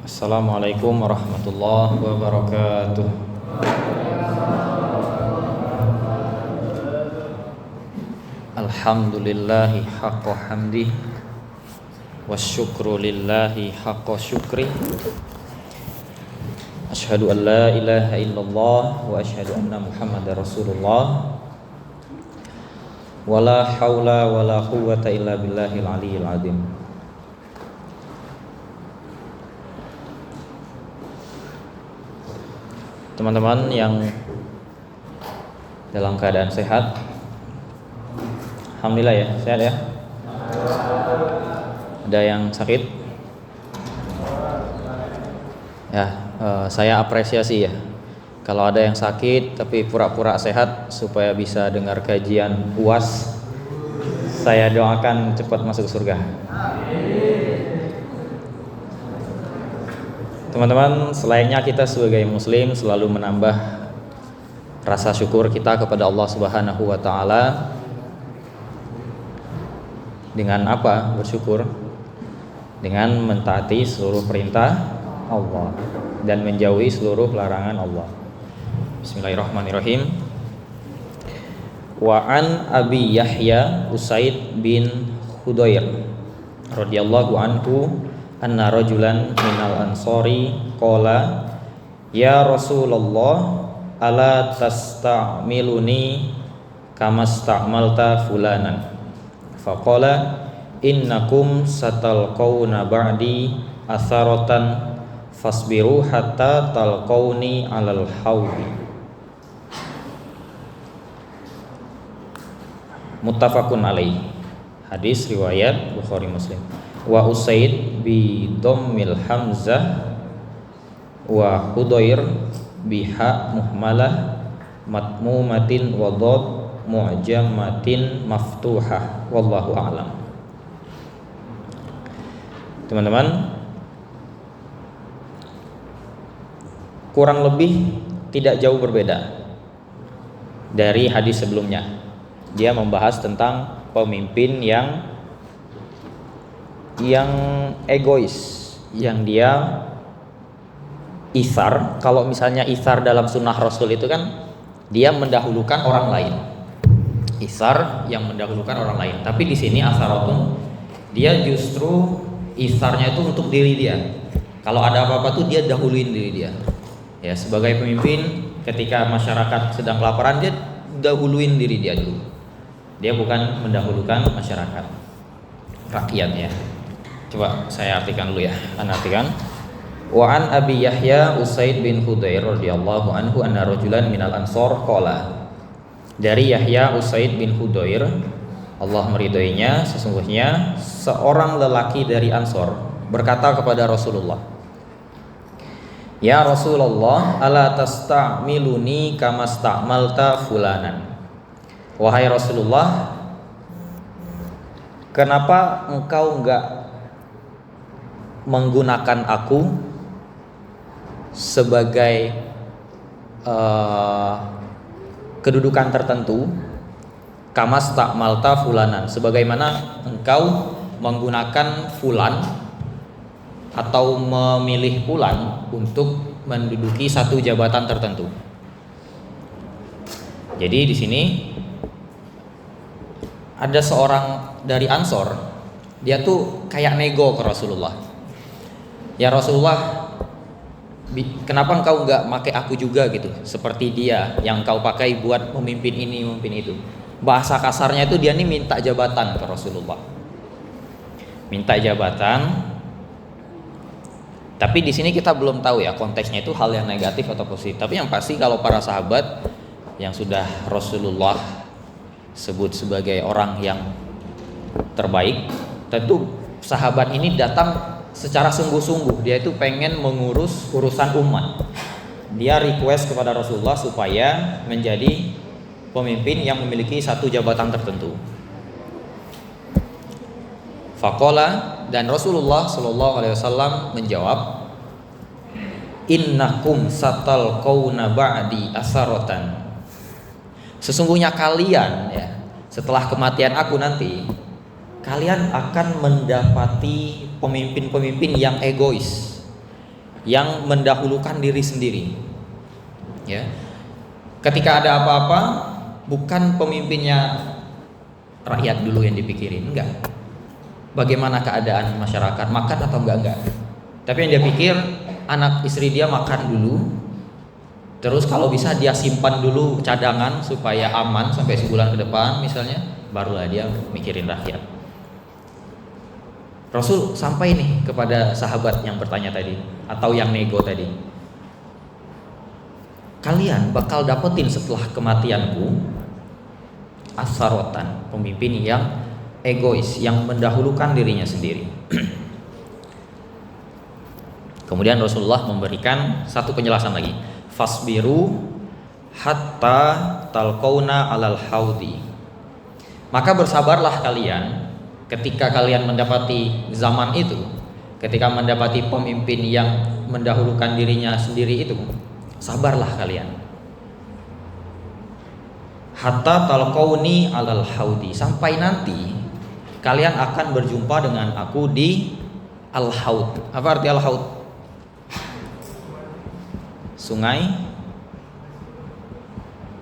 Assalamualaikum warahmatullahi wabarakatuh. Alhamdulillahi haqqa hamdih wasyukru lillahi haqqa syukri. Asyhadu an la ilaha illallah wa asyhadu anna Muhammadar Rasulullah. Wala haula wala quwwata illa billahil aliyyil azim. Teman-teman yang dalam keadaan sehat, alhamdulillah ya, sehat ya. Ada yang sakit? Ya, saya apresiasi ya. Kalau ada yang sakit tapi pura-pura sehat supaya bisa dengar kajian UAS, saya doakan cepat masuk surga. Teman-teman, selayaknya kita sebagai muslim selalu menambah rasa syukur kita kepada Allah Subhanahu wa taala. Dengan apa bersyukur? Dengan mentaati seluruh perintah Allah dan menjauhi seluruh larangan Allah. Bismillahirrahmanirrahim. Wa an Abi Yahya Usaid bin Hudayr radhiyallahu anhu anna rajulan minal ansori qala ya Rasulullah ala tasta'miluni kama sta'malta fulanan faqala innakum satalqawna ba'di atharatan fasbiru hatta talqawni alal hawdi. Muttafaqun alaih. Hadis riwayat Bukhari Muslim. Wa Usaid bi dhammil hamzah wa Hudayr biha muhmalah matmumatin wa dhad mu'jamatin maftuhah wallahu a'lam. Teman-teman, kurang lebih tidak jauh berbeda dari hadis sebelumnya. Dia membahas tentang pemimpin yang egois, yang dia itsar. Kalau misalnya itsar dalam sunnah Rasul itu kan dia mendahulukan orang lain. Itsar yang mendahulukan orang lain. Tapi di sini asaratun, dia justru itsarnya itu untuk diri dia. Kalau ada apa-apa tuh dia dahuluin diri dia. Ya, sebagai pemimpin ketika masyarakat sedang kelaparan dia dahuluin diri dia dulu. Dia bukan mendahulukan masyarakat, rakyat ya. Coba saya artikan dulu ya. Artikan. Wa an Abi Yahya Usaid bin Hudayr radhiyallahu anhu anna rajulan minal ansor qala. Dari Yahya Usaid bin Hudayr, Allah meridhoinya, sesungguhnya seorang lelaki dari Ansor berkata kepada Rasulullah, ya Rasulullah, ala tasta'miluni kama sta'malta fulanan. Wahai Rasulullah, kenapa engkau enggak menggunakan aku sebagai kedudukan tertentu, kama sta'malta fulanan, sebagaimana engkau menggunakan fulan atau memilih fulan untuk menduduki satu jabatan tertentu. Jadi di sini ada seorang dari Ansor, dia tuh kayak nego ke Rasulullah. Ya Rasulullah, kenapa engkau enggak pakai aku juga gitu, seperti dia yang engkau pakai buat memimpin ini, memimpin itu. Bahasa kasarnya itu dia nih minta jabatan ke Rasulullah. Minta jabatan. Tapi di sini kita belum tahu ya konteksnya itu hal yang negatif atau positif. Tapi yang pasti kalau para sahabat yang sudah Rasulullah sebut sebagai orang yang terbaik, tentu sahabat ini datang secara sungguh-sungguh. Dia itu pengen mengurus urusan umat. Dia request kepada Rasulullah supaya menjadi pemimpin yang memiliki satu jabatan tertentu. Faqala, dan Rasulullah Shallallahu Alaihi Wasallam menjawab, innakum satalqauna ba'di asaratan. Sesungguhnya kalian ya, setelah kematian aku nanti, kalian akan mendapati pemimpin-pemimpin yang egois, yang mendahulukan diri sendiri. Ya. Ketika ada apa-apa, bukan pemimpinnya rakyat dulu yang dipikirin, enggak. Bagaimana keadaan masyarakat, makan atau enggak. Tapi yang dia pikir, anak istri dia makan dulu, terus kalau bisa dia simpan dulu cadangan supaya aman sampai sebulan ke depan misalnya, barulah dia mikirin rakyat. Rasul sampai nih kepada sahabat yang bertanya tadi atau yang nego tadi, kalian bakal dapetin setelah kematianku asarotan, pemimpin yang egois, yang mendahulukan dirinya sendiri. Kemudian Rasulullah memberikan satu penjelasan lagi, fasbiru hatta talqauna alal haudi. Maka bersabarlah kalian ketika kalian mendapati zaman itu, ketika mendapati pemimpin yang mendahulukan dirinya sendiri itu, sabarlah kalian. Hatta talqauni alal haudi, sampai nanti kalian akan berjumpa dengan aku di al-haud. Apa arti al-haud?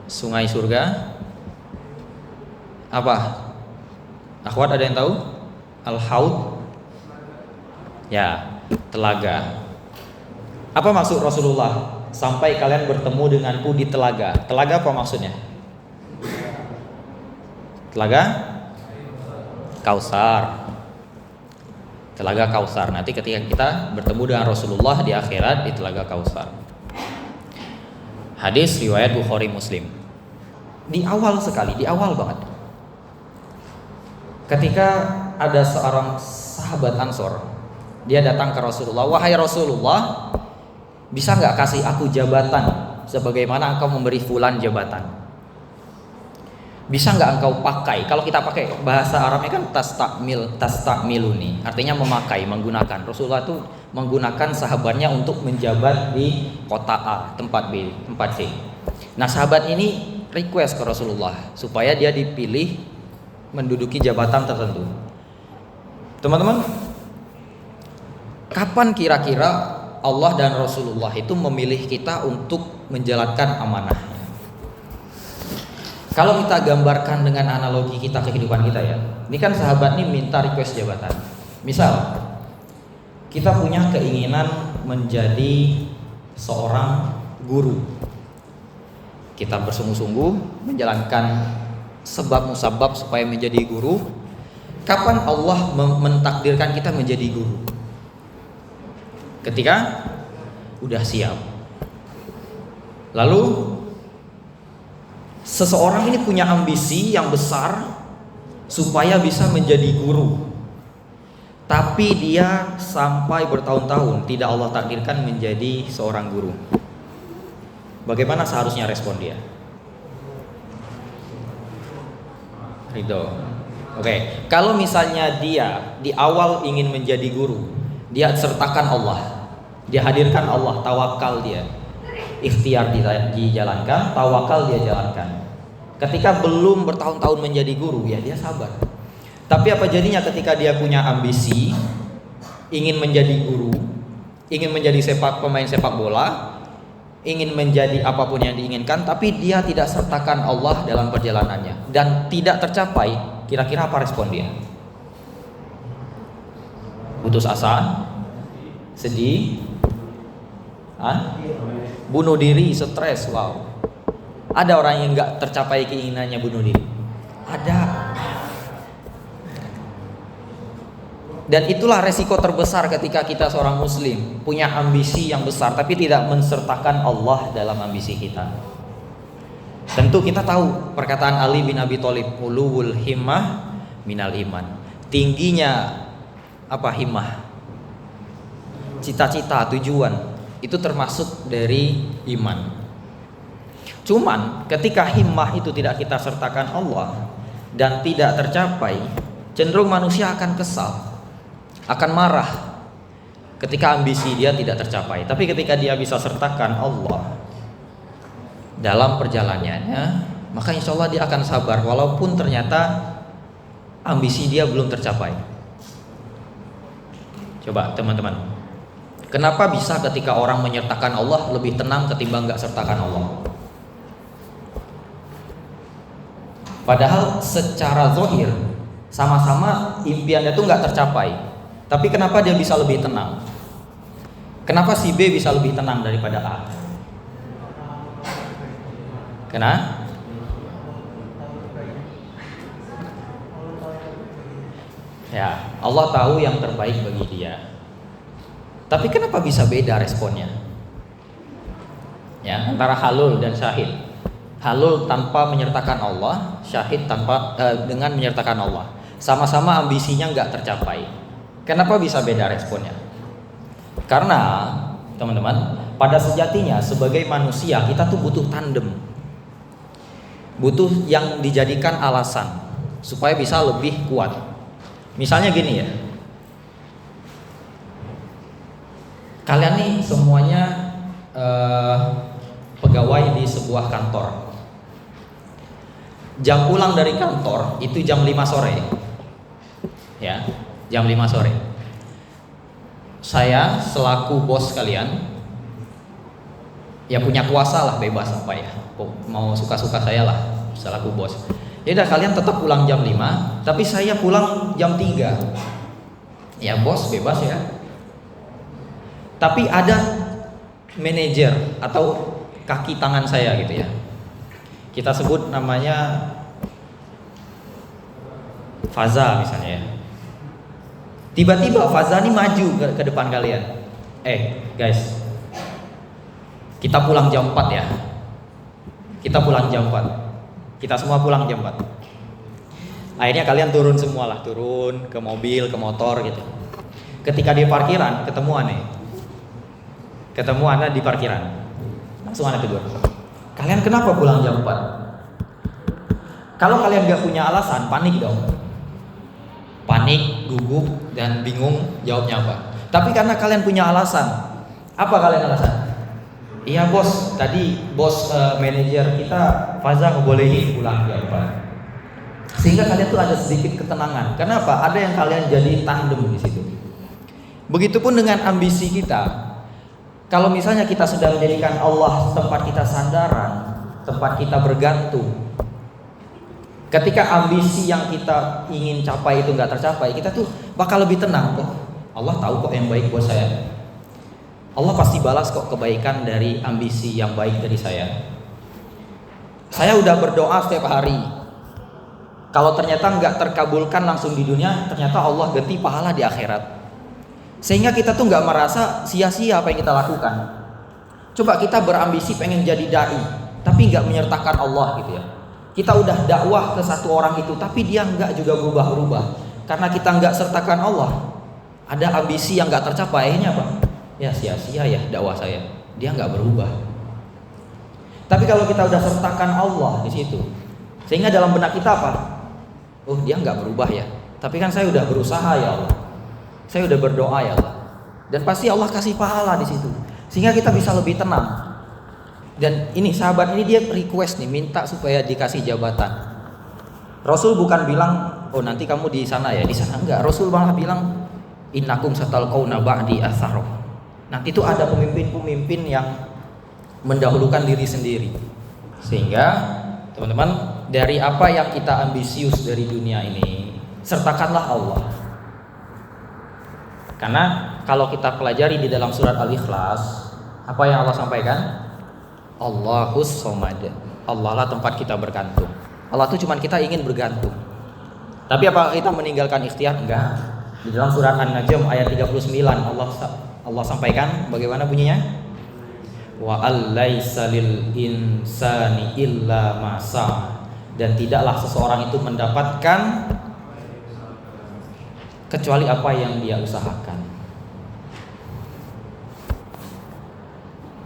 Sungai surga. Apa? Akhwat ada yang tahu? Al-haud? Ya, telaga. Apa maksud Rasulullah? Sampai kalian bertemu denganku di telaga. Telaga apa maksudnya? Telaga Kausar. Telaga Kausar. Nanti ketika kita bertemu dengan Rasulullah di akhirat di telaga Kausar. Hadis riwayat Bukhari Muslim. Di awal sekali, di awal banget, ketika ada seorang sahabat Ansor, dia datang ke Rasulullah, wahai Rasulullah, bisa nggak kasih aku jabatan sebagaimana engkau memberi fulan jabatan? Bisa nggak engkau pakai? Kalau kita pakai bahasa Arabnya kan tastakmiluni, artinya memakai, menggunakan. Rasulullah itu menggunakan sahabatnya untuk menjabat di kota A, tempat B, tempat C. Nah, sahabat ini request ke Rasulullah supaya dia dipilih menduduki jabatan tertentu. Teman-teman, kapan kira-kira Allah dan Rasulullah itu memilih kita untuk menjalankan amanah? Kalau kita gambarkan dengan analogi kita kehidupan kita ya, ini kan sahabat ini minta request jabatan. Misal kita punya keinginan menjadi seorang guru, kita bersungguh-sungguh menjalankan sebab musabab supaya menjadi guru. Kapan Allah mentakdirkan kita menjadi guru? Ketika udah siap. Lalu seseorang ini punya ambisi yang besar supaya bisa menjadi guru, tapi dia sampai bertahun-tahun tidak Allah takdirkan menjadi seorang guru. Bagaimana seharusnya respon dia? Ridho. Oke. Kalau misalnya dia di awal ingin menjadi guru, dia sertakan Allah, dia hadirkan Allah, tawakal dia, ikhtiar dijalankan, tawakal dia jalankan. Ketika belum bertahun-tahun menjadi guru, ya dia sabar. Tapi apa jadinya ketika dia punya ambisi, ingin menjadi guru, ingin menjadi pemain sepak bola, ingin menjadi apapun yang diinginkan, tapi dia tidak sertakan Allah dalam perjalanannya dan tidak tercapai, kira-kira apa respon dia? Putus asa, sedih, bunuh diri, stres. Wow. Ada orang yang nggak tercapai keinginannya bunuh diri? Ada. Dan itulah resiko terbesar ketika kita seorang muslim punya ambisi yang besar tapi tidak mensertakan Allah dalam ambisi kita. Tentu kita tahu perkataan Ali bin Abi Thalib, ulul himmah minal iman. Tingginya apa himmah? Cita-cita, tujuan itu termasuk dari iman. Cuman ketika himmah itu tidak kita sertakan Allah dan tidak tercapai, cenderung manusia akan kesal, akan marah, ketika ambisi dia tidak tercapai. Tapi ketika dia bisa sertakan Allah dalam perjalanannya, maka insya Allah dia akan sabar walaupun ternyata ambisi dia belum tercapai. Coba teman-teman, kenapa bisa ketika orang menyertakan Allah lebih tenang ketimbang gak sertakan Allah? Padahal secara zahir sama-sama impiannya itu gak tercapai, tapi kenapa dia bisa lebih tenang? Kenapa si B bisa lebih tenang daripada A? Kenapa? Ya, Allah tahu yang terbaik bagi dia. Tapi kenapa bisa beda responnya? Ya, antara halul dan syahid. Halul tanpa menyertakan Allah, syahid dengan menyertakan Allah. Sama-sama ambisinya nggak tercapai. Kenapa bisa beda responnya? Karena teman-teman, pada sejatinya sebagai manusia kita tuh butuh tandem, butuh yang dijadikan alasan supaya bisa lebih kuat. Misalnya gini ya, kalian nih semuanya pegawai di sebuah kantor. Jam pulang dari kantor itu jam 5 sore. Ya, jam 5 sore. Saya selaku bos kalian, ya punya kuasa lah, bebas apa ya, mau suka-suka saya lah selaku bos. Ya udah, kalian tetap pulang jam 5, tapi saya pulang jam 3. Ya bos bebas ya. Tapi ada manajer atau kaki tangan saya gitu ya. Kita sebut namanya Faza misalnya ya. Tiba-tiba Faza ini maju ke depan kalian. Guys, kita pulang jam 4 ya. Kita pulang jam 4. Kita semua pulang jam 4. Akhirnya kalian turun semua lah, turun ke mobil, ke motor gitu. Ketika di parkiran ketemu aneh. Ketemu Anda di parkiran. Langsung Anda tegur. Kalian kenapa pulang jam 4? Kalau kalian gak punya alasan, panik dong. Panik, gugup, dan bingung jawabnya apa. Tapi karena kalian punya alasan. Apa kalian alasan? Iya bos, tadi bos manajer kita Faza ngebolehin pulang jam 4. Sehingga kalian tuh ada sedikit ketenangan. Kenapa? Ada yang kalian jadi tandem di situ. Begitupun dengan ambisi kita. Kalau misalnya kita sudah menjadikan Allah tempat kita sandaran, tempat kita bergantung, ketika ambisi yang kita ingin capai itu nggak tercapai, kita tuh bakal lebih tenang. Kok Allah tahu kok yang baik buat saya. Allah pasti balas kok kebaikan dari ambisi yang baik dari saya. Saya udah berdoa setiap hari. Kalau ternyata nggak terkabulkan langsung di dunia, ternyata Allah ganti pahala di akhirat. Sehingga kita tuh nggak merasa sia-sia apa yang kita lakukan. Coba kita berambisi pengen jadi dai, tapi nggak menyertakan Allah gitu ya. Kita udah dakwah ke satu orang itu, tapi dia nggak juga berubah-ubah karena kita nggak sertakan Allah. Ada ambisi yang nggak tercapai, akhirnya apa? Ya sia-sia ya dakwah saya. Dia nggak berubah. Tapi kalau kita udah sertakan Allah di situ, sehingga dalam benak kita apa? Oh dia nggak berubah ya. Tapi kan saya udah berusaha ya Allah. Saya udah berdoa ya Allah. Dan pasti Allah kasih pahala di situ. Sehingga kita bisa lebih tenang. Dan ini sahabat ini dia request nih, minta supaya dikasih jabatan. Rasul bukan bilang, oh nanti kamu di sana ya, di sana enggak. Rasul malah bilang, innakum satalqauna ba'di atharoh. Nanti itu ada pemimpin-pemimpin yang mendahulukan diri sendiri. Sehingga teman-teman, dari apa yang kita ambisius dari dunia ini, sertakanlah Allah. Karena kalau kita pelajari di dalam surat Al-Ikhlas, apa yang Allah sampaikan? Allahus Somad. Allah lah tempat kita bergantung. Allah itu cuma kita ingin bergantung. Tapi apa kita meninggalkan ikhtiar? Enggak. Di dalam surat An-Najm ayat 39 Allah sampaikan bagaimana bunyinya? Wa allaisa lil insani illa ma sa'a. Dan tidaklah seseorang itu mendapatkan kecuali apa yang dia usahakan.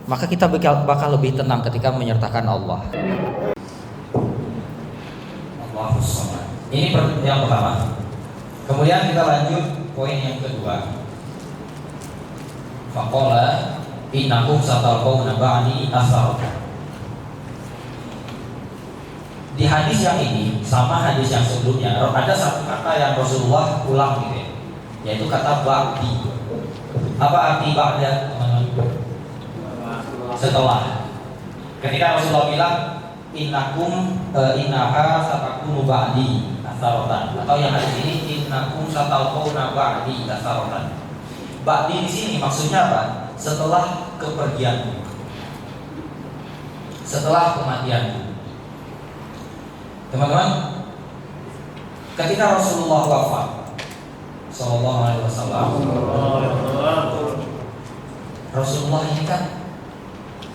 Maka kita bakal lebih tenang ketika menyertakan Allah. Allahus Samad. Ini yang pertama. Kemudian kita lanjut poin yang kedua. Faqala innakum satalqawna ba'di asaratan. Di hadis yang ini sama hadis yang sebelumnya ada satu kata yang Rasulullah ulang gitu ya, yaitu kata ba'di. Apa arti ba'da, teman-teman? Setelah. Ketika Rasulullah bilang innaha satakunu ba'di asaratan, atau yang hadis ini innakum satalqawna ba'di asaratan. Ba'di di sini maksudnya apa? Setelah kepergian, setelah kematian. Teman-teman, ketika Rasulullah wafat Sallallahu Alaihi Wasallam, Rasulullah ini kan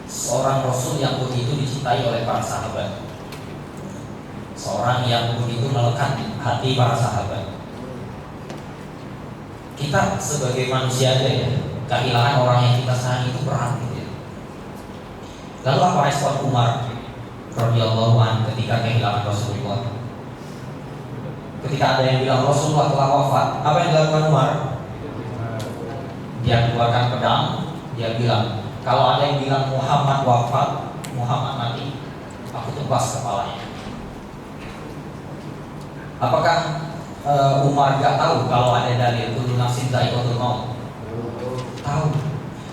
seorang Rasul yang begitu dicintai oleh para sahabat, seorang yang begitu melekat di hati para sahabat. Kita sebagai manusia aja ya, kehilangan orang yang kita sayang itu berat gitu ya. Lalu apa respon Umar radhiyallahu anhu ketika kehilangan Rasulullah? Ketika ada yang bilang Rasulullah telah wafat, apa yang dilakukan Umar? Dia keluarkan pedang, dia bilang, kalau ada yang bilang Muhammad wafat, Muhammad mati, aku tebas kepalanya. Apakah Umar gak tahu kalau ada dalil kullu nafsin dha'iqatul maut? Tahu.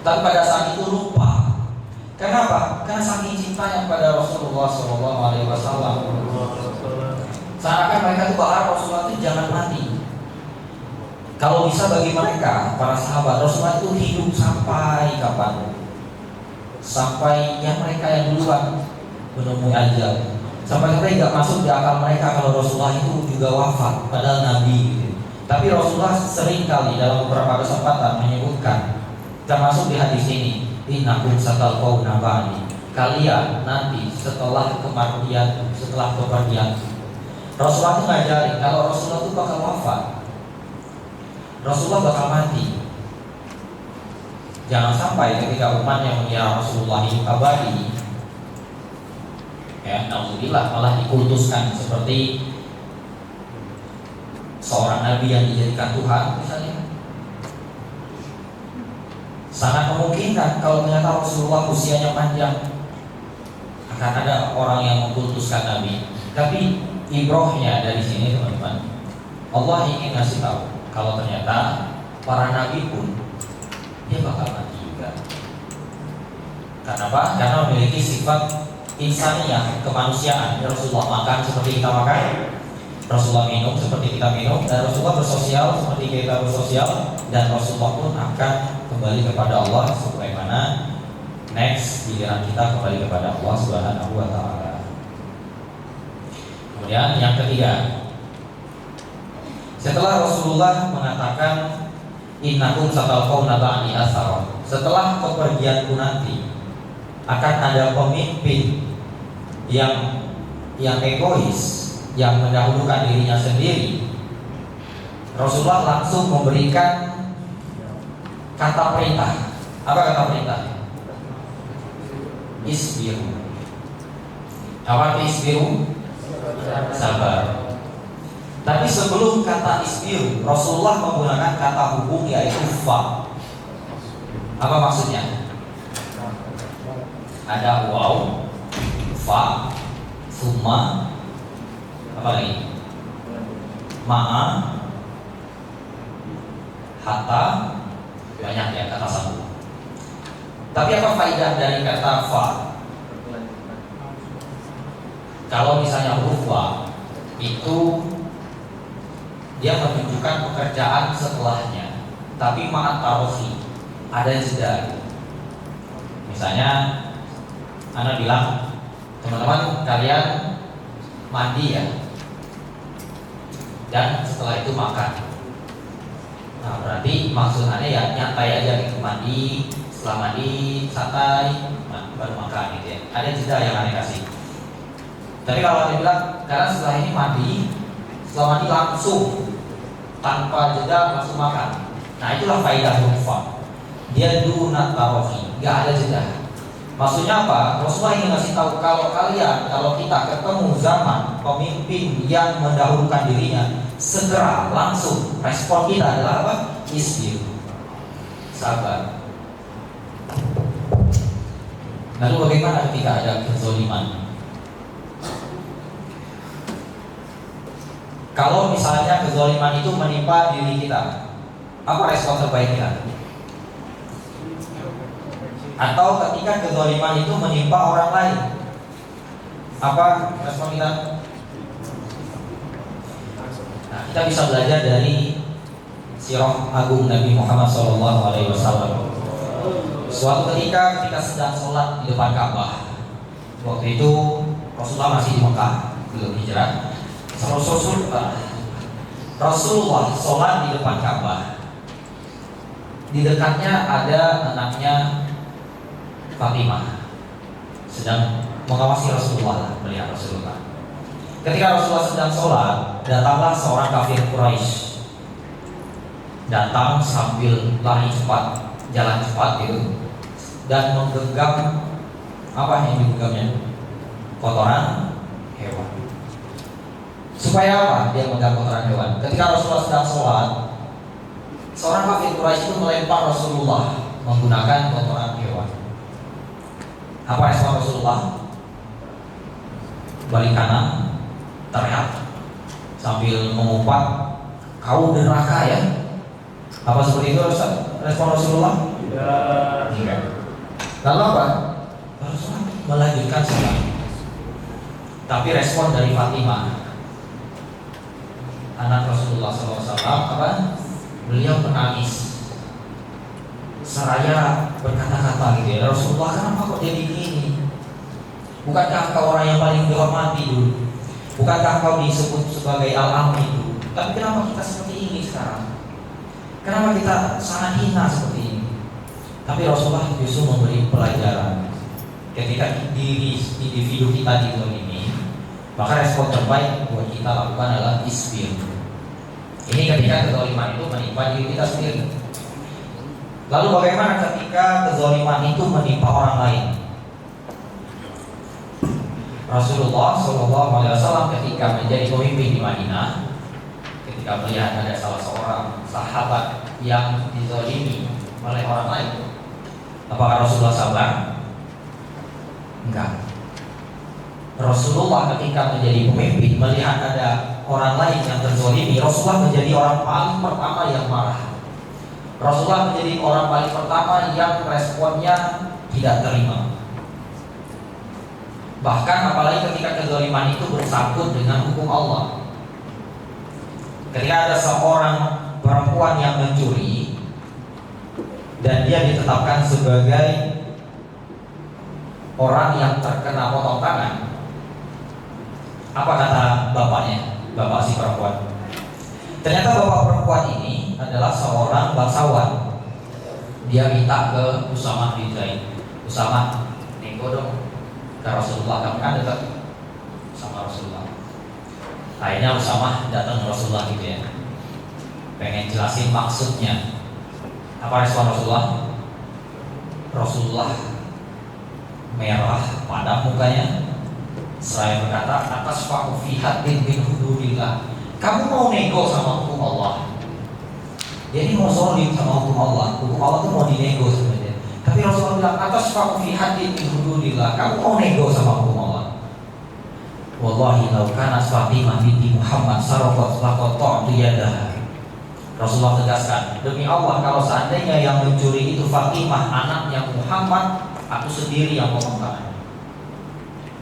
Tapi pada saat itu lupa. Kenapa? Karena saking cintanya pada Rasulullah SAW. Seakan mereka itu berharap Rasulullah itu jangan mati. Kalau bisa bagi mereka, para sahabat, Rasulullah itu hidup sampai kapan? Sampai yang mereka yang duluan menemui ajal. Sampai gak masuk di akal mereka kalau Rasulullah itu juga wafat, padahal Nabi gitu. Tapi Rasulullah sering kali dalam beberapa kesempatan menyebutkan, termasuk di hadis ini, innakum satalqawna ba'di. Kalian nanti setelah kematian, setelah kepergian. Rasulullah itu ngajarin kalau Rasulullah itu bakal wafat, Rasulullah bakal mati. Jangan sampai ketika umatnya mengira Rasulullah hidup abadi, ya, alhamdulillah malah dikultuskan seperti seorang nabi yang dijadikan Tuhan misalnya. Sangat memungkinkan kalau ternyata Rasulullah usianya panjang, akan ada orang yang mengkultuskan Nabi. Tapi ibrohnya dari sini teman-teman, Allah ingin ngasih tahu kalau ternyata para Nabi pun dia bakal mati juga. Karena apa? Karena memiliki sifat insaniyah, kemanusiaan. Rasulullah makan seperti kita makan, Rasulullah minum seperti kita minum, dan Rasulullah bersosial seperti kita bersosial, dan Rasulullah pun akan kembali kepada Allah sebagaimana next giliran kita kembali kepada Allah Subhanahu wa taala. Kemudian yang ketiga, setelah Rasulullah mengatakan innakum satalqawna ba'di asar, setelah kepergianku nanti akan ada pemimpin yang egois, yang mendahulukan dirinya sendiri. Rasulullah langsung memberikan kata perintah. Apa kata perintah? Isbiru. Apa itu isbiru? Sabar. Tapi sebelum kata isbiru, Rasulullah menggunakan kata hubung yaitu fa. Apa maksudnya? Ada waw, fa, summa, apa lagi? Ma'a, hatta, banyak ya kata sambung. Tapi apa faedah dari kata fa? Kalau misalnya huruf fa itu dia menunjukkan pekerjaan setelahnya, tapi ma'at tarofi, ada jeda. Misalnya Anda bilang, teman-teman kalian mandi ya, dan setelah itu makan. Nah berarti maksudnya ya nyantai aja gitu, mandi, setelah mandi santai, nah, baru makan gitu ya. Ada jeda yang Anda kasih. Tapi kalau Anda bilang, karena setelah ini mandi, setelah mandi langsung tanpa jeda langsung makan. Nah itulah faedah huruf. Dia dunat tarofi, nggak ada jeda. Maksudnya apa? Rasulullah ingin ngasih tahu kalau kita ketemu zaman pemimpin yang mendahulukan dirinya, segera langsung respon kita adalah apa? Isbir, sabar. Lalu bagaimana ketika ada kezaliman? Kalau misalnya kezaliman itu menimpa diri kita, apa respon terbaik kita? Atau ketika kezaliman itu menimpa orang lain, apa respon kita? Nah, kita bisa belajar dari sirah agung Nabi Muhammad SAW. Suatu ketika sedang sholat di depan Ka'bah. Waktu itu Rasulullah masih di Mekah, belum hijrah. Rasulullah sholat di depan Ka'bah. Di dekatnya ada anaknya Fatimah, sedang mengawasi Rasulullah, melihat Rasulullah. Ketika Rasulullah sedang sholat, datanglah seorang kafir Quraisy. Datang sambil lari cepat, jalan cepat gitu, dan menggenggam apa yang digenggamnya? Kotoran hewan. Supaya apa? Dia menggenggam kotoran hewan. Ketika Rasulullah sedang sholat, seorang kafir Quraisy itu melempar Rasulullah menggunakan kotoran hewan. Apa respon Rasulullah? Balik kanan, teriak sambil mengumpat, "Kau neraka ya?" Apa seperti itu respon Rasulullah? Tidak. Lalu apa? Rasulullah melanjutkan sholat. Tapi respon dari Fatimah, anak Rasulullah SAW, apa? Beliau menangis seraya berkata-kata gitu ya, "Rasulullah, kenapa kok jadi begini? Bukankah kau orang yang paling dihormati dulu? Bukankah kau disebut sebagai Al-Amin dulu? Tapi kenapa kita seperti ini sekarang? Kenapa kita sangat hina seperti ini?" Tapi Rasulullah justru memberi pelajaran. Ketika diri individu kita dizalimi, maka respon terbaik buat kita lakukan adalah isbir. Ini ketika kezaliman itu menimpa diri kita sendiri. Lalu bagaimana ketika kezaliman itu menimpa orang lain? Rasulullah SAW ketika menjadi pemimpin di Madinah, ketika melihat ada salah seorang sahabat yang dizalimi oleh orang lain, apakah Rasulullah sabar? Enggak. Rasulullah ketika menjadi pemimpin melihat ada orang lain yang terzalimi, Rasulullah menjadi orang paling pertama yang marah. Rasulullah menjadi orang paling pertama yang responnya tidak terima. Bahkan apalagi ketika kezaliman itu bersangkut dengan hukum Allah. Ketika ada seorang perempuan yang mencuri dan dia ditetapkan sebagai orang yang terkena potong tangan, apa kata bapaknya, bapak si perempuan? Ternyata bapak perempuan ini adalah seorang bangsawan. Dia minta ke Usamah bin Zaid, "Usamah, nego dong ke Rasulullah, kamu kan dekat sama Rasulullah." Akhirnya Usamah datang ke Rasulullah gitu ya, pengen jelasin maksudnya. Apa respon Rasulullah? Rasulullah merah pada mukanya, seraya berkata, "Atas fa'u fi haddin min hududillah." Kamu mau nego sama hukum Allah? Jadi mau zolim sama hukum Allah. Hukum Allah itu mau dinego sebenarnya. Tapi Rasulullah bilang, "Atas fa'u fi haddin min hududillah." Kamu mau nego sama hukum Allah? Wallahi law kanat Fatimah binti Muhammad sarqat laqata'tu yadaha. Rasulullah tegaskan, demi Allah kalau seandainya yang mencuri itu Fatimah anaknya Muhammad, aku sendiri yang potong tangan.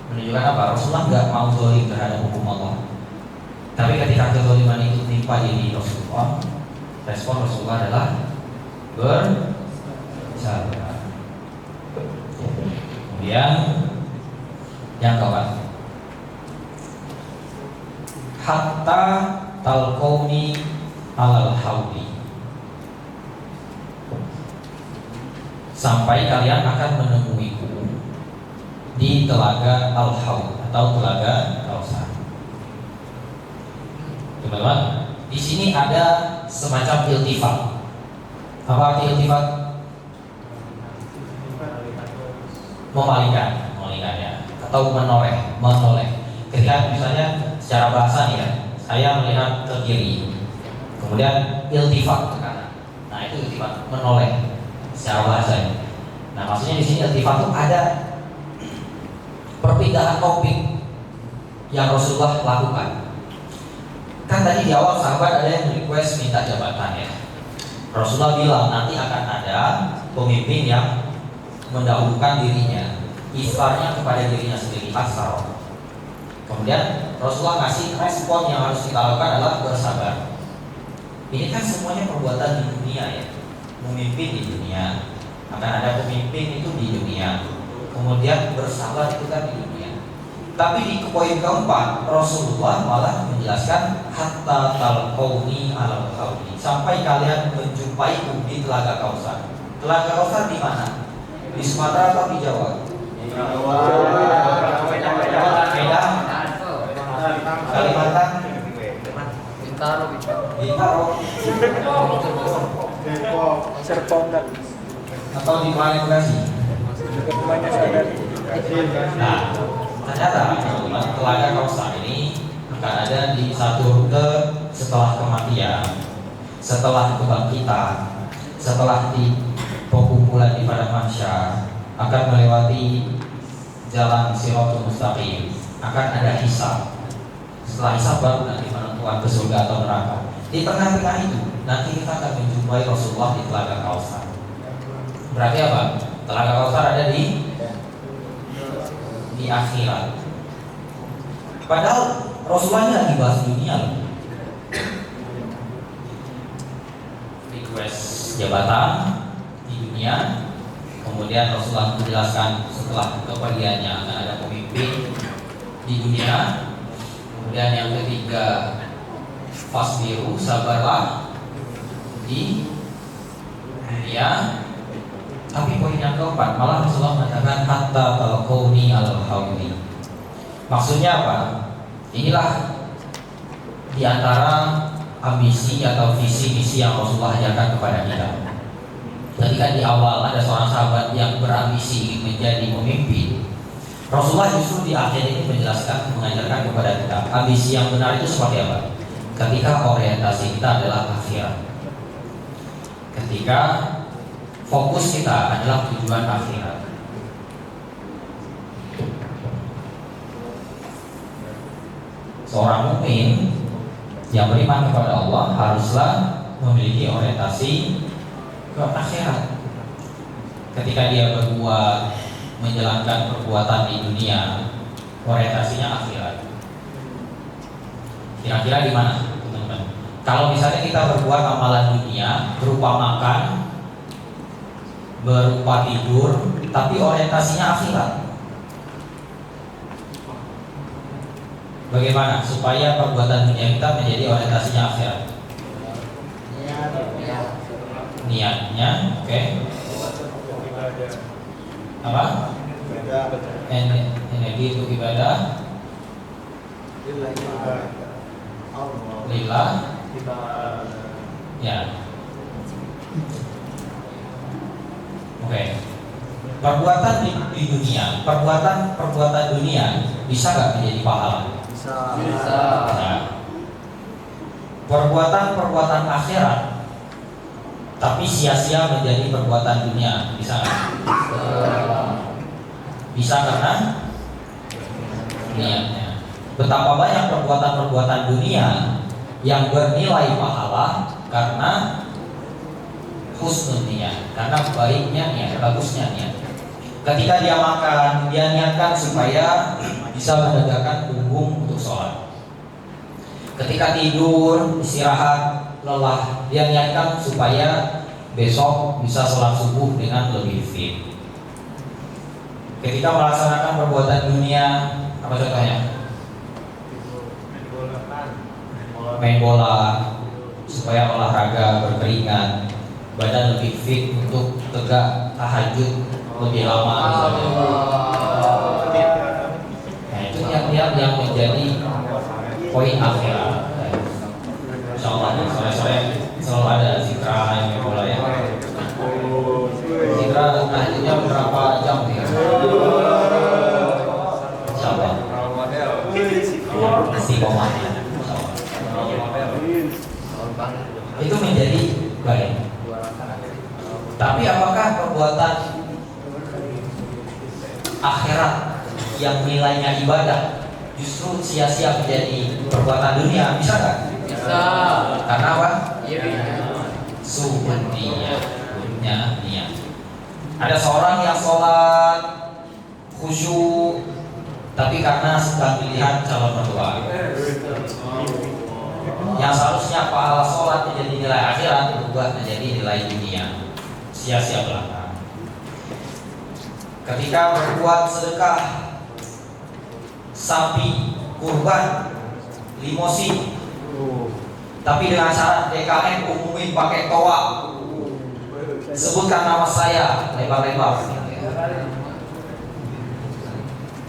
Menunjukkan apa? Rasulullah nggak mau zalim terhadap hukum Allah. Tapi ketika kezaliman itu menimpa diri Rasulullah, respon Rasulullah adalah bersabar. Kemudian yang keempat, hatta talqauni alal haudi, sampai kalian akan menemuiku di telaga al-haud atau telaga Kausar. Teman-teman, di sini ada semacam iltifat. Apa arti iltifat? Memalingkan ya, atau menoleh. Ketika misalnya secara bahasa nih ya, saya melihat ke kiri, kemudian iltifat ke kanan. Nah itu iltifat, menoleh secara bahasa ya. Nah maksudnya di sini iltifat itu ada perpindahan topik yang Rasulullah lakukan. Kan tadi di awal sahabat ada yang request minta jabatan ya. Rasulullah bilang nanti akan ada pemimpin yang mendahulukan dirinya, isarnya kepada dirinya sendiri, asar. Kemudian Rasulullah kasih respon yang harus kita lakukan adalah bersabar. Ini kan semuanya perbuatan di dunia ya, memimpin di dunia, akan ada pemimpin itu di dunia. Kemudian bersabar itu kan di dunia. Tapi di poin keempat Rasulullah malah menjelaskan hatta talqauni alal haudi, sampai kalian menjumpai di Telaga Kausar. Telaga Kausar di mana? Di Sumatera atau di Jawa? Medan, Kalimantan, Bintaro, Serpong dan atau di Bekasi. Nah, ternyata Telaga Kausar ini akan ada di satu rute setelah kematian, setelah kebangkitan, setelah di pengumpulan di padang mahsyar, akan melewati jalan Shirathul Mustaqim, akan ada hisab. Setelah hisab baru nanti menentukan ke surga atau neraka. Di tengah-tengah itu nanti kita akan menjumpai Rasulullah di Telaga Kausar. Berarti apa? Telaga Kausar ada di akhirat. Padahal Rasulullah ini lagi bahas dunia loh. Request jabatan di dunia. Kemudian Rasulullah menjelaskan setelah kepergiannya akan ada pemimpin di dunia. Kemudian yang ketiga, fasbiru, sabarlah di dunia. Tapi poin yang keempat malah Rasulullah mengatakan hatta talqauni alal haudi. Maksudnya apa? Inilah di antara ambisi atau visi misi yang Rasulullah ajarkan kepada kita. Ketika di awal ada seorang sahabat yang berambisi menjadi pemimpin, Rasulullah justru di akhir ini menjelaskan, mengajarkan kepada kita ambisi yang benar itu seperti apa. Ketika orientasi kita adalah akhirat, ketika fokus kita adalah tujuan akhirat. Seorang mukmin yang beriman kepada Allah haruslah memiliki orientasi ke akhirat. Ketika dia berbuat, menjalankan perbuatan di dunia, orientasinya akhirat. Kira-kira di mana, teman-teman? Kalau misalnya kita berbuat amalan dunia berupa makan, berupa tidur, tapi orientasinya akhirat, bagaimana supaya perbuatan dunia kita menjadi orientasinya akhirat? Niatnya, oke. Apa? Energi untuk ibadah. Lillah. Ya. Oke. Perbuatan di dunia, perbuatan dunia bisa nggak menjadi pahala? Bisa. Nah, perbuatan akhirat tapi sia-sia menjadi perbuatan dunia, bisa nggak? Bisa karena niatnya. Betapa banyak perbuatan dunia yang bernilai pahala karena husnul niat, karena baiknya niat, bagusnya niat. Ketika dia makan, dia niatkan supaya bisa menegakkan punggung untuk sholat. Ketika tidur, istirahat, lelah, dia niatkan supaya besok bisa sholat subuh dengan lebih fit. Ketika melaksanakan perbuatan dunia, apa contohnya? Main bola, supaya olahraga berkeringat, badan lebih fit untuk tegak tahajud lebih lama misalnya. Nah, itu niat-niat yang menjadi poin akhirat. Insyaallah sore-sore selalu ada zikra yang bola ya. Zikra tahajudnya berapa jam ya? Insyaallah. Istiqomahnya. Itu menjadi baik. Tapi apakah perbuatan akhirat yang nilainya ibadah justru sia-sia menjadi perbuatan dunia, bisa nggak? Bisa. Karena apa? Iya. Suhun niat. Ada seorang yang sholat khusyuk, tapi karena sedang melihat calon mertua, yang seharusnya pahala sholat menjadi nilai akhirat berubah menjadi nilai dunia, sia-sia belaka. Ketika berbuat sedekah sapi, kurban, limosin, tapi dengan syarat DKM umumin pakai toa, sebutkan nama saya lebar-lebar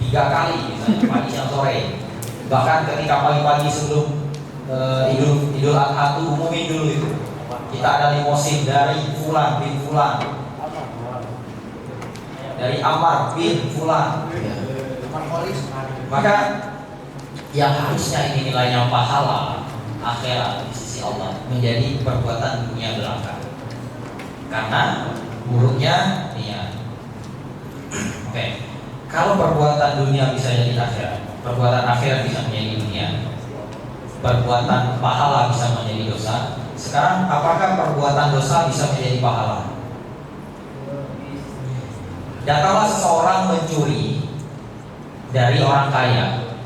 3 kali misalnya pagi siang sore. Bahkan ketika pagi-pagi sebelum Idul Adha itu umumin dulu itu kita ada limosin dari Fulan bin Fulan, dari Ammar bin Fulan. Maka yang harusnya ini nilainya pahala akhirat di sisi Allah menjadi perbuatan dunia belaka, karena buruknya niat. Oke. Kalau perbuatan dunia bisa jadi akhirat, perbuatan akhirat bisa menjadi dunia, perbuatan pahala bisa menjadi dosa. Sekarang apakah perbuatan dosa bisa menjadi pahala? Datanglah seseorang mencuri dari orang kaya,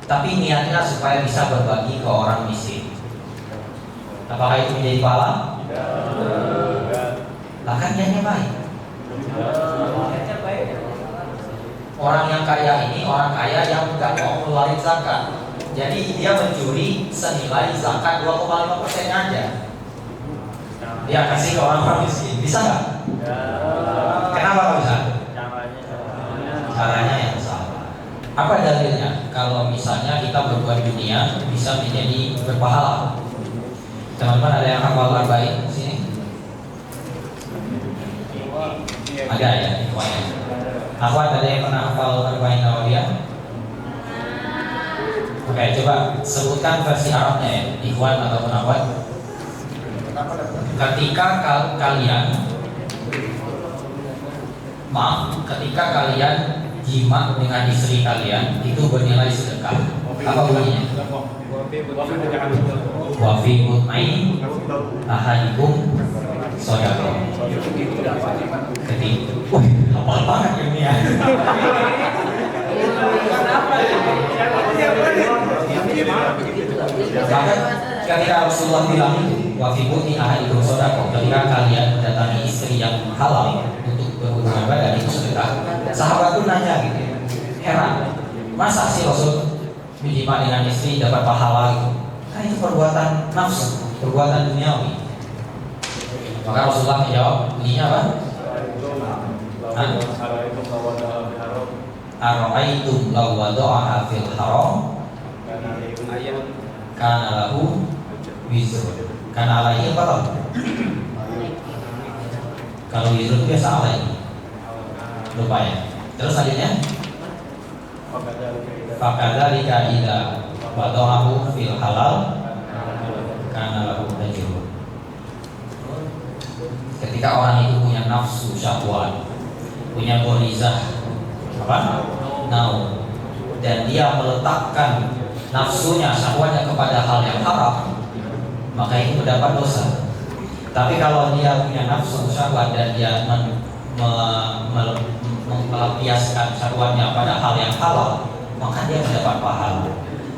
tapi niatnya supaya bisa berbagi ke orang miskin. Apakah itu menjadi pahala? Lah kan niatnya baik. Orang yang kaya ini orang kaya yang nggak mau ngeluarin zakat, jadi dia mencuri senilai zakat 2,5% aja. Dia kasih ke orang miskin, bisa nggak? Kenapa nggak bisa? Caranya yang salah. Apa dalilnya? Kalau misalnya kita berbuat dunia bisa menjadi berpahala. Teman-teman ada yang hafal baik di sini? Ada ya, infonya. Akhwat ada yang pernah hafal Arba'in Nawawiyah? Oke, coba sebutkan versi Arabnya ya, ikhwan ataupun akhwat. Ketika kalian jima dengan istri kalian itu bernilai sedekah. Apa bunyinya? Wa fi mutmain ahadikum shadaqah. Ketika, hafal banget ini ya. Bahkan ketika Rasulullah bilang wa fi mutmain ahadikum shadaqah, ketika kalian mendatangi istri yang halal untuk berhubungan badan itu sedekah. Sahabat pun nanya gitu, heran, masa sih Rasul menjima dengan istri dapat pahala gitu? Kan itu perbuatan nafsu, perbuatan duniawi. Maka Rasulullah menjawab, bunyinya apa? Ara'aitum law wada'aha fil haram kana lahu wizr. Kana alaihi apa? Kalau wizr itu biasa alaihi. Lupa ya. Terus selanjutnya, fakadzalika idza wada'ahu fil halal kana lahu ajrun. Ketika orang itu punya nafsu syahwat, punya ghorizah apa? Nau, dan dia meletakkan nafsunya, syahwatnya kepada hal yang haram, maka itu mendapat dosa. Tapi kalau dia punya nafsu syahwat dan dia melampiaskan syahwatnya pada hal yang halal, maka dia mendapat pahala.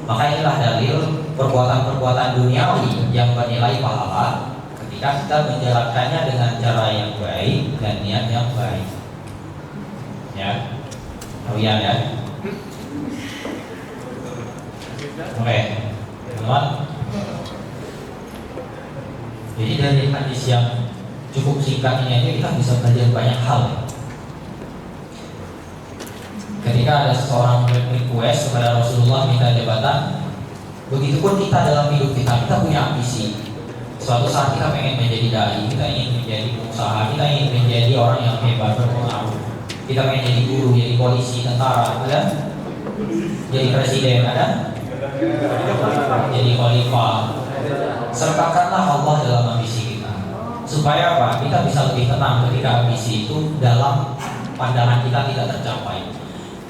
Maka inilah dalil perbuatan-perbuatan duniawi yang bernilai pahala ketika kita menjalankannya dengan cara yang baik dan niat yang baik. Ya, Rian ya. Oke, teman. Jadi dari hadis yang cukup singkat ini aja kita bisa belajar banyak hal. Ketika ada seseorang request kepada Rasulullah minta jabatan, begitupun kita dalam hidup kita punya ambisi. Suatu saat kita pengen menjadi dai, kita ingin menjadi pengusaha, kita ingin menjadi orang yang hebat berpengaruh. Kita pengen jadi guru, jadi polisi, tentara, ada? Jadi presiden, ada? Jadi khalifah. Sertakanlah Allah dalam ambisi kita. Supaya apa? Kita bisa lebih tenang ketika ambisi itu dalam pandangan kita tidak tercapai.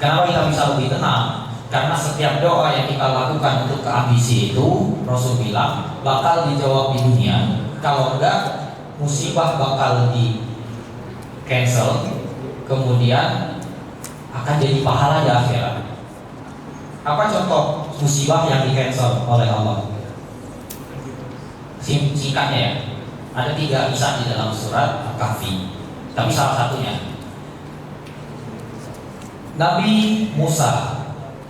Kenapa kita bisa lebih tenang? Karena setiap doa yang kita lakukan untuk keambisi itu, Rasul bilang bakal dijawab di dunia. Kalau enggak, musibah bakal di cancel, kemudian akan jadi pahala di akhirat. Apa contoh musibah yang di cancel oleh Allah? Singkatnya ya, ada 3 kisah di dalam surat Al-Kahfi. Tapi salah satunya Nabi Musa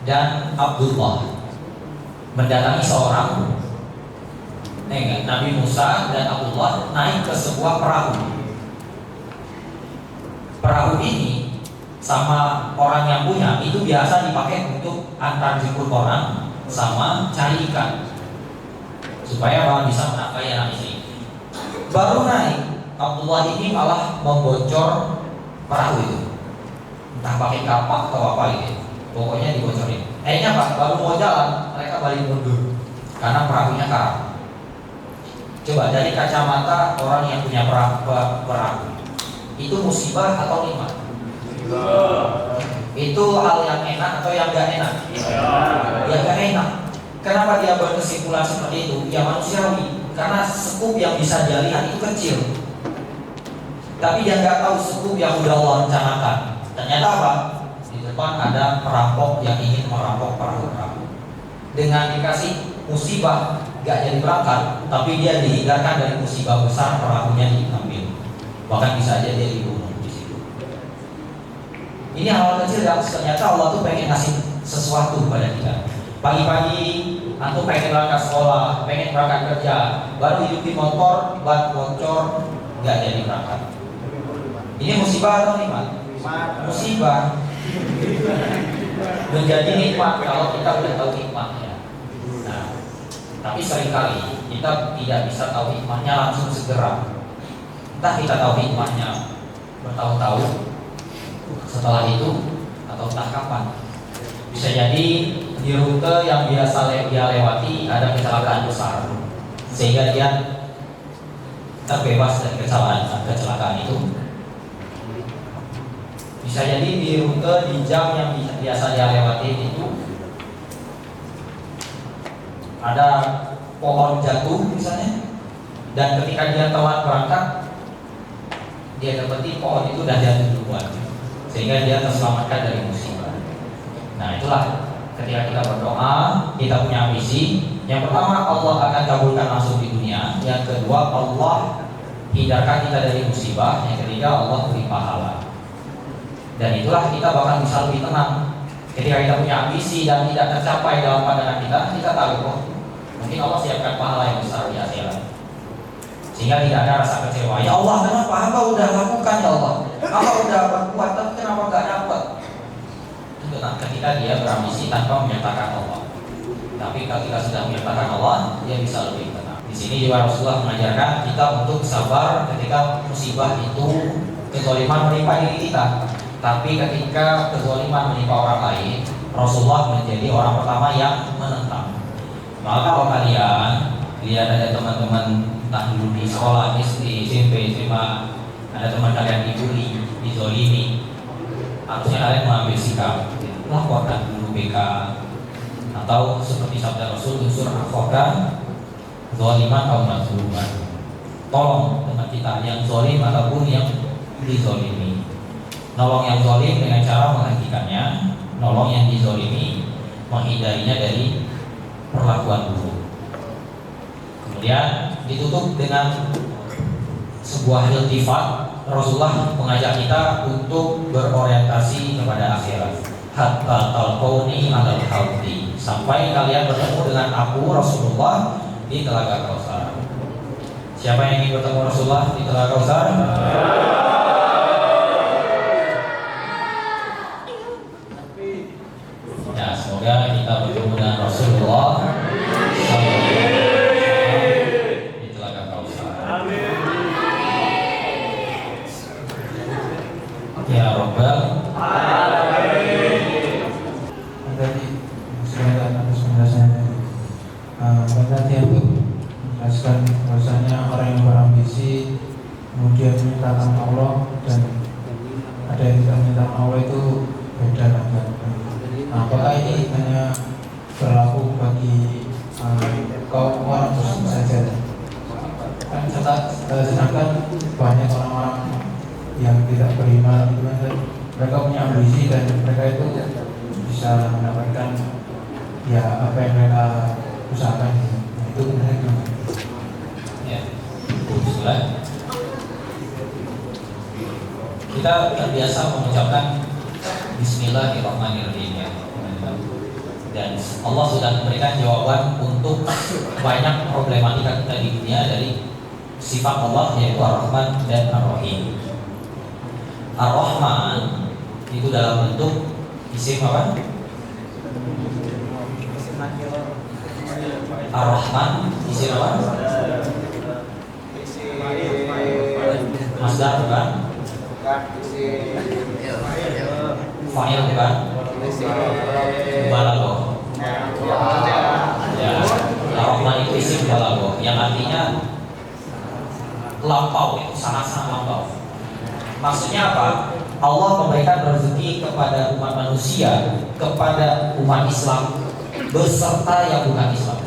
dan Abdullah mendatangi seorang Nabi Musa dan Abdullah naik ke sebuah perahu. Perahu ini sama orang yang punya itu biasa dipakai untuk antar jemput orang sama cari ikan supaya orang bisa menafkahi anak istri. Baru naik, Abdullah ini malah membocor perahu itu. Entah pakai kapak atau apa gitu. Pokoknya dibocorin. Akhirnya Pak, baru mau jalan, mereka balik mundur karena perahunya karam. Coba dari kacamata orang yang punya perahu, itu musibah atau nikmat? Itu hal yang enak atau yang gak enak? Ya gak enak. Kenapa dia berkesimpulan seperti itu? Ya manusiawi. Karena sekup yang bisa dia lihat itu kecil. Tapi dia gak tahu sekup yang udah Allah rencanakan. Ternyata apa? Di depan ada perampok yang ingin merampok perahu. Dengan dikasih musibah gak jadi berangkat, tapi dia dihindarkan dari musibah besar, perahunya diambil. Bahkan bisa aja dia dibunuh di situ. Ini hal kecil yang ternyata Allah tuh pengen ngasih sesuatu pada kita. Pagi-pagi antum pengen berangkat sekolah, pengen berangkat kerja, baru hidup di motor, ban bocor, gak jadi berangkat. Ini musibah atau nikmat? Musibah. Menjadi nikmat kalau kita udah tahu nikmatnya. Nah, tapi seringkali kita tidak bisa tahu hikmahnya langsung segera. Entah kita tahu hikmahnya bertahun-tahun setelah itu, atau entah kapan. Bisa jadi di rute yang biasa dia lewati ada kecelakaan besar, sehingga dia terbebas dari kecelakaan itu. Bisa jadi di rute di jam yang biasa dia lewati itu ada pohon jatuh misalnya, dan ketika dia telat berangkat, dia dapati pohon itu udah jatuh duluan, sehingga dia terselamatkan dari musibah. Nah itulah ketika kita berdoa, kita punya ambisi. Yang pertama, Allah akan kabulkan langsung di dunia. Yang kedua, Allah hindarkan kita dari musibah. Yang ketiga, Allah beri pahala. Dan itulah kita bakal bisa lebih tenang. Ketika kita punya ambisi dan tidak tercapai dalam pandangan kita tahu kok mungkin Allah siapkan pahala yang besar di akhirat. Sehingga tidak ada rasa kecewa. Ya Allah, kenapa hamba udah lakukan ya Allah? Hamba udah berbuat, tapi kenapa gak dapat? Itu ketika dia berambisi tanpa menyertakan Allah. Tapi ketika sudah menyertakan Allah, dia bisa lebih tenang. Di sini juga Rasulullah mengajarkan kita untuk sabar ketika musibah itu kezaliman menimpa diri kita. Tapi ketika kezaliman menimpa orang lain, Rasulullah menjadi orang pertama yang menentang. Maka kalau kalian lihat ada teman-teman entah dulu di sekolah, SD, SMP, SMA, ada teman kalian dibully, dizolimi, harusnya kalian mengambil sikap, laporkan dulu BK, atau seperti sabda Rasul, unsur akhoka zoliman kaum mazluman. Tolong teman kita yang zolim ataupun yang dizolimi. Nolong yang zolim dengan cara menghentikannya, nolong yang dizolimi menghindarinya dari perlakuan buruk. Kemudian ditutup dengan sebuah iltifat. Rasulullah mengajak kita untuk berorientasi kepada akhirat. Hatta talqauni alal haudi, sampai kalian bertemu dengan aku Rasulullah di Telaga Kausar. Siapa yang ingin bertemu Rasulullah di Telaga Kausar? Ya, semoga kita bertemu dengan Rasulullah di Telaga Kausar. Ya Rabbal tadi aku menjelaskan bahwasanya orang yang berambisi kemudian menyertakan Allah dan ada yang tidak menyertakan Allah itu beda lah. punya ambisi dan mereka itu bisa mendapatkan ya apa yang mereka usahakan. Nah, itu benar gimana? Ya, Bismillah. Kita terbiasa mengucapkan Bismillahirrahmanirrahim ya. Dan Allah sudah memberikan jawaban untuk banyak problematika kita di dunia dari sifat Allah yaitu Ar-Rahman dan Ar-Rahim. Ar-Rahman itu dalam bentuk isim apa? Ar-Rahman isim apa? Masdar bukan? Fa'il bukan? Balaghah. Ya, Ar-Rahman itu isim balaghah yang artinya lampau, itu sangat-sangat lampau. Maksudnya apa? Allah memberikan rezeki kepada umat manusia, kepada umat Islam beserta yang bukan Islam.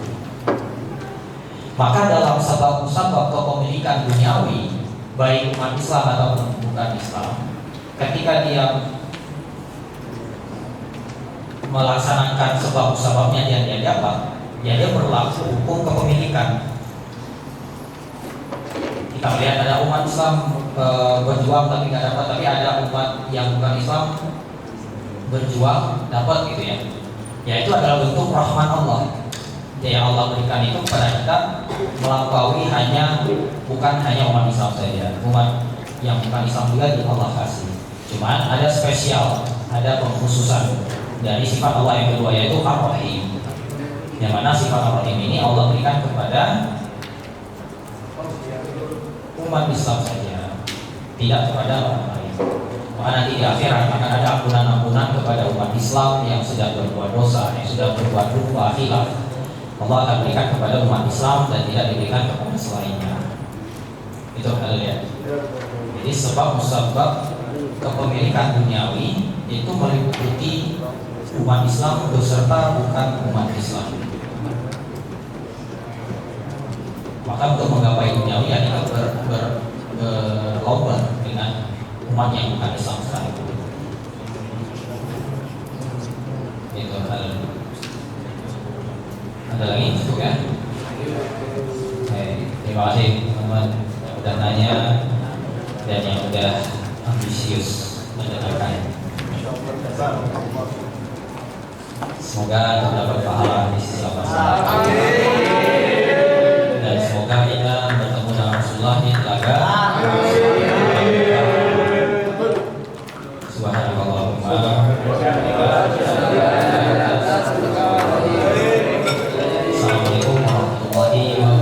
Maka dalam sebab-sebab kepemilikan duniawi, baik umat Islam ataupun bukan Islam, ketika dia melaksanakan sebab-sebabnya yang dia dapat, ya dia berlaku hukum kepemilikan. Kita lihat ada umat Islam berjuang tapi nggak dapat, tapi ada umat yang bukan Islam berjuang dapat gitu ya. Ya itu adalah bentuk rahman Allah. Ya, yang Allah berikan itu kepada kita melampaui bukan hanya umat Islam saja, umat yang bukan Islam juga di Allah kasih. Cuman ada spesial, ada pengkhususan dari sifat Allah yang kedua yaitu Ar-Rahim. Yang mana sifat Ar-Rahim ini Allah berikan kepada umat Islam saja, tidak kepada orang lain. Maka nanti di akhirat akan ada ampunan-ampunan kepada umat Islam yang sudah berbuat dosa, yang sudah berbuat lupa, khilaf. Allah akan berikan kepada umat Islam dan tidak diberikan kepada selainnya. Itu kalian lihat. Jadi sebab musabab kepemilikan duniawi itu meliputi umat Islam beserta bukan umat Islam. Maka untuk menggapai duniawi ya kita berlomba dengan umat yang bukan Islam sekalipun. Itu hal. Ada lagi cukup ya? Terima kasih teman-teman yang sudah nanya dan yang sudah ambisius mendengarkan. Semoga terdapat pahala di sisi Allah SWT. Dan semoga kita bertemu dengan Rasulullah di telaga. Subhanallahumma Assalamualaikum warahmatullahi wabarakatuh.